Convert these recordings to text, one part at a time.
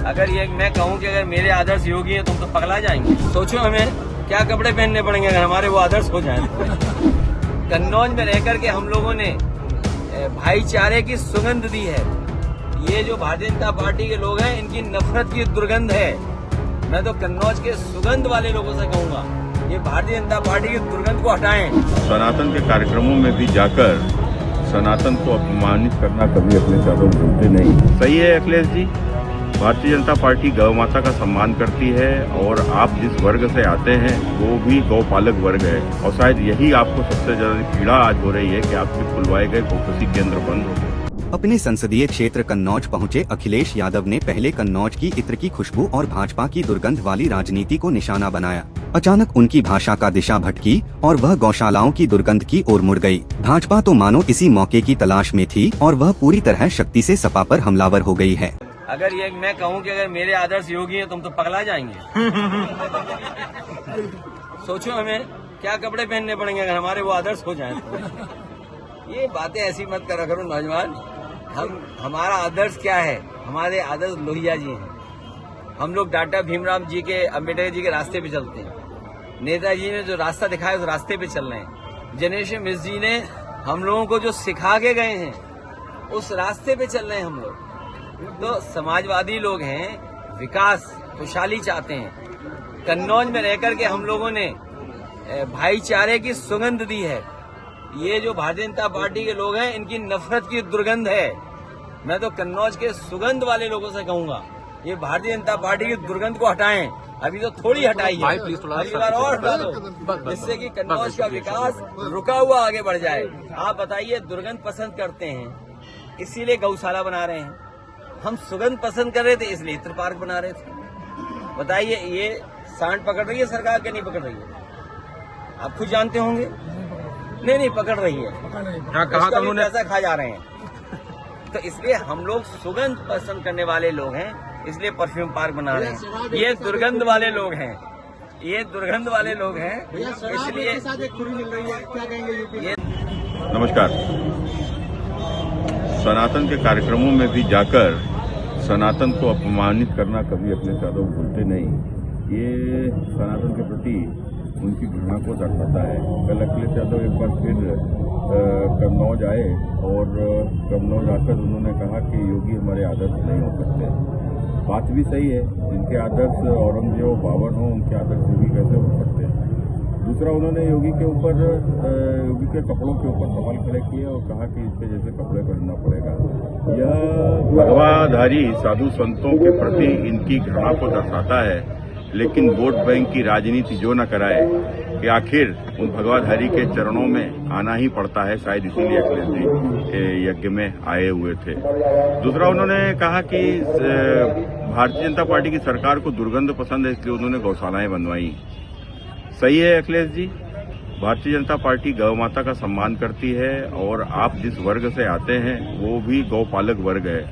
अगर ये मैं कहूँ कि अगर मेरे आदर्श योगी हैं तुम तो पगला जाएंगे। सोचो हमें क्या कपड़े पहनने पड़ेंगे अगर हमारे वो आदर्श हो जाएं। कन्नौज में रहकर के हम लोगों ने भाईचारे की सुगंध दी है। ये जो भारतीय जनता पार्टी के लोग हैं इनकी नफरत की दुर्गंध है। मैं तो कन्नौज के सुगंध वाले लोगों से कहूंगा ये भारतीय जनता पार्टी की दुर्गंध को हटाएं। सनातन के कार्यक्रमों में भी जाकर सनातन को अपमानित करना कभी अपने चारों भूलते नहीं। सही है अखिलेश जी, भारतीय जनता पार्टी गौ माता का सम्मान करती है और आप जिस वर्ग से आते हैं वो भी गौपालक वर्ग है और शायद यही आपको सबसे ज्यादा पीड़ा आज हो रही है कि आपके खुलवाए गए गौपसी केंद्र बंद हो गए। अपने संसदीय क्षेत्र कन्नौज पहुंचे अखिलेश यादव ने पहले कन्नौज की इत्र की खुशबू और भाजपा की दुर्गंध वाली राजनीति को निशाना बनाया। अचानक उनकी भाषा का दिशा भटकी और वह गौशालाओं की दुर्गंध की ओर मुड़ गई। भाजपा तो मानो इसी मौके की तलाश में थी और वह पूरी तरह शक्ति से सपा पर हमलावर हो गई है। अगर ये मैं कहूँ कि अगर मेरे आदर्श योगी हैं तुम तो पगला जाएंगे। सोचो हमें क्या कपड़े पहनने पड़ेंगे अगर हमारे वो आदर्श हो जाएं। ये बातें ऐसी मत करा करो नौजवान। हमारा आदर्श क्या है? हमारे आदर्श लोहिया जी हैं। हम लोग डॉक्टर भीमराव जी के, अम्बेडकर जी के रास्ते पे चलते हैं। नेताजी ने जो रास्ता दिखाया उस रास्ते पे चल रहे हैं। जनेश्वर मिश्र जी ने हम लोगों को जो सिखा के गए हैं उस रास्ते पे चल रहे हैं हम लोग। तो समाजवादी लोग हैं, विकास खुशहाली चाहते हैं। कन्नौज में रहकर के हम लोगों ने भाईचारे की सुगंध दी है। ये जो भारतीय जनता पार्टी के लोग हैं इनकी नफरत की दुर्गंध है। मैं तो कन्नौज के सुगंध वाले लोगों से कहूंगा ये भारतीय जनता पार्टी की दुर्गंध को हटाएं। अभी तो थोड़ी हटाई है, अगली बार और हटा दो जिससे कि कन्नौज का विकास रुका हुआ आगे बढ़ जाए। आप बताइए, दुर्गंध पसंद करते हैं इसीलिए गौशाला बना रहे हैं। हम सुगंध पसंद कर रहे थे इसलिए इत्र पार्क बना रहे थे। बताइए ये सांड पकड़ रही है सरकार क्या नहीं पकड़ रही है? आप खुद जानते होंगे। नहीं पकड़ रही है। कहा पैसा खा जा रहे हैं। तो इसलिए हम लोग सुगंध पसंद करने वाले लोग हैं, इसलिए परफ्यूम पार्क बना रहे हैं। ये दुर्गंध वाले लोग हैं, ये दुर्गंध वाले लोग हैं, इसलिए ये। नमस्कार। सनातन के कार्यक्रमों में भी जाकर सनातन को अपमानित करना कभी अपने चारों भूलते नहीं। ये सनातन के प्रति उनकी घृणा को दर्शाता है। कल अखिलेश यादव एक बार फिर कन्नौज आए और कन्नौज आकर उन्होंने कहा कि योगी हमारे आदर्श नहीं हो सकते। बात भी सही है, जिनके आदर्श औरंगजेब बाबर हों उनके आदर्श योगी कैसे हो सकते हैं। दूसरा, उन्होंने योगी के ऊपर, योगी के कपड़ों के ऊपर सवाल खड़े किए और कहा कि इसके जैसे कपड़े पहनना पड़ेगा। यह भगवाधारी साधु संतों के प्रति इनकी घृणा को दर्शाता है। लेकिन वोट बैंक की राजनीति जो न कराए कि आखिर उन भगवाधारी के चरणों में आना ही पड़ता है। शायद इसीलिए अखिलेश जी यज्ञ में आए हुए थे। दूसरा, उन्होंने कहा कि भारतीय जनता पार्टी की सरकार को दुर्गंध पसंद है इसलिए उन्होंने गौशालाएं बनवाई। सही है अखिलेश जी, भारतीय जनता पार्टी गौ माता का सम्मान करती है और आप जिस वर्ग से आते हैं वो भी गौपालक वर्ग है।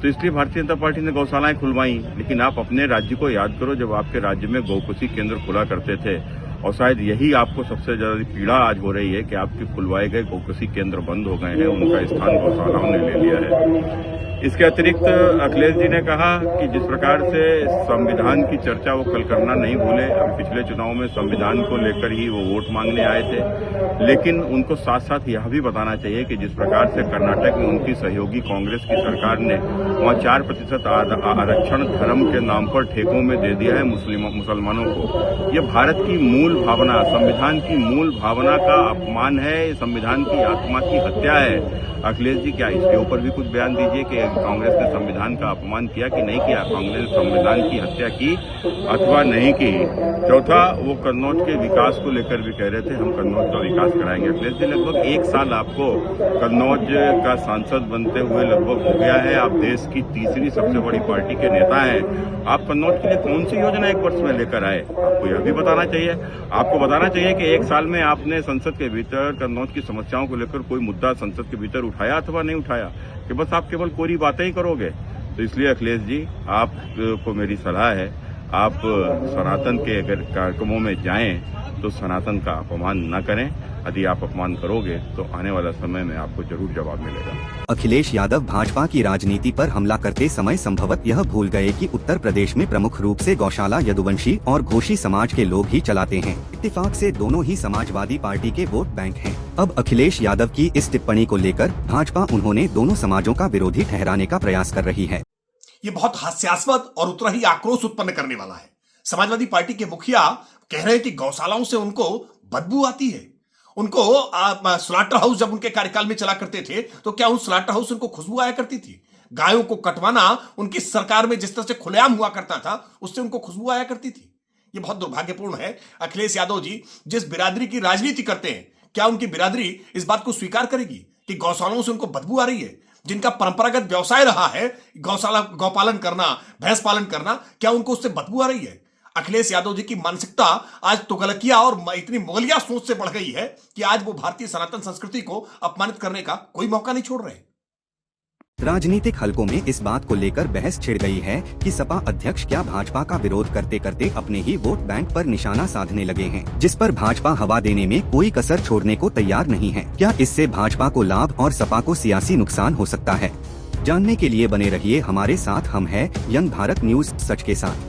तो इसलिए भारतीय जनता पार्टी ने गौशालाएं खुलवाई। लेकिन आप अपने राज्य को याद करो जब आपके राज्य में गौपसी केंद्र खुला करते थे और शायद यही आपको सबसे ज्यादा पीड़ा आज हो रही है कि आपके खुलवाए गए गौपसी केंद्र बंद हो गए हैं, उनका स्थान गौशालाओं ने ले लिया है। इसके अतिरिक्त अखिलेश जी ने कहा कि जिस प्रकार से संविधान की चर्चा वो कल करना नहीं भूले। अभी पिछले चुनाव में संविधान को लेकर ही वो वोट मांगने आए थे, लेकिन उनको साथ साथ यह भी बताना चाहिए कि जिस प्रकार से कर्नाटक में उनकी सहयोगी कांग्रेस की सरकार ने वहां 4% आरक्षण धर्म के नाम पर ठेकों में दे दिया है मुसलमानों को। ये भारत की मूल भावना, संविधान की मूल भावना का अपमान है, संविधान की आत्मा की हत्या है। अखिलेश जी, क्या इसके ऊपर भी कुछ बयान दीजिए कि कांग्रेस ने संविधान का अपमान किया कि नहीं किया, कांग्रेस ने संविधान की हत्या की अथवा नहीं की। चौथा, वो कन्नौज के विकास को लेकर भी कह रहे थे हम कन्नौज का विकास कराएंगे। अखिलेश जी, लगभग 1 साल आपको कन्नौज का सांसद बनते हुए लगभग हो गया है। आप देश की तीसरी सबसे बड़ी पार्टी के नेता हैं। आप कन्नौज के लिए कौन सी योजना 1 वर्ष में लेकर आए, आपको यह भी बताना चाहिए। आपको बताना चाहिए कि 1 साल में आपने संसद के भीतर कन्नौज की समस्याओं को लेकर कोई मुद्दा संसद के भीतर उठाया अथवा नहीं उठाया, कि बस आप केवल कोरी बातें ही करोगे। तो इसलिए अखिलेश जी, आपको मेरी सलाह है, आप सनातन के अगर कार्यक्रमों में जाएं तो सनातन का अपमान न करें। यदि आप अपमान करोगे तो आने वाला समय में आपको जरूर जवाब मिलेगा। अखिलेश यादव भाजपा की राजनीति पर हमला करते समय संभवत यह भूल गए कि उत्तर प्रदेश में प्रमुख रूप से गौशाला यदुवंशी और घोषी समाज के लोग ही चलाते हैं। इत्तेफाक से दोनों ही समाजवादी पार्टी के वोट बैंक हैं। अब अखिलेश यादव की इस टिप्पणी को लेकर भाजपा उन्होंने दोनों समाजों का विरोधी ठहराने का प्रयास कर रही है। ये बहुत हास्यास्पद और उतना ही आक्रोश उत्पन्न करने वाला है। समाजवादी पार्टी के मुखिया कह रहे हैं कि गौशालाओं से उनको बदबू आती है। उनको स्लॉटर हाउस जब उनके कार्यकाल में चला करते थे तो क्या उन स्लॉटर हाउस उनको खुशबू आया करती थी? गायों को कटवाना उनकी सरकार में जिस तरह से खुलेआम हुआ करता था उससे उनको खुशबू आया करती थी। ये बहुत दुर्भाग्यपूर्ण है। अखिलेश यादव जी जिस बिरादरी की राजनीति करते हैं, क्या उनकी बिरादरी इस बात को स्वीकार करेगी कि गौशालाओं से उनको बदबू आ रही है? जिनका परंपरागत व्यवसाय रहा है गौशाला, गौपालन करना, भैंस पालन करना, क्या उनको उससे बदबू आ रही है? अखिलेश यादव जी की मानसिकता आज तुगलकिया और इतनी मुगलिया सोच से बढ़ गई है कि आज वो भारतीय सनातन संस्कृति को अपमानित करने का कोई मौका नहीं छोड़ रहे। राजनीतिक हलकों में इस बात को लेकर बहस छिड़ गई है कि सपा अध्यक्ष क्या भाजपा का विरोध करते करते अपने ही वोट बैंक पर निशाना साधने लगे हैं, जिस पर भाजपा हवा देने में कोई कसर छोड़ने को तैयार नहीं है। क्या इससे भाजपा को लाभ और सपा को सियासी नुकसान हो सकता है? जानने के लिए बने रहिए हमारे साथ। हम है यंग भारत न्यूज, सच के साथ।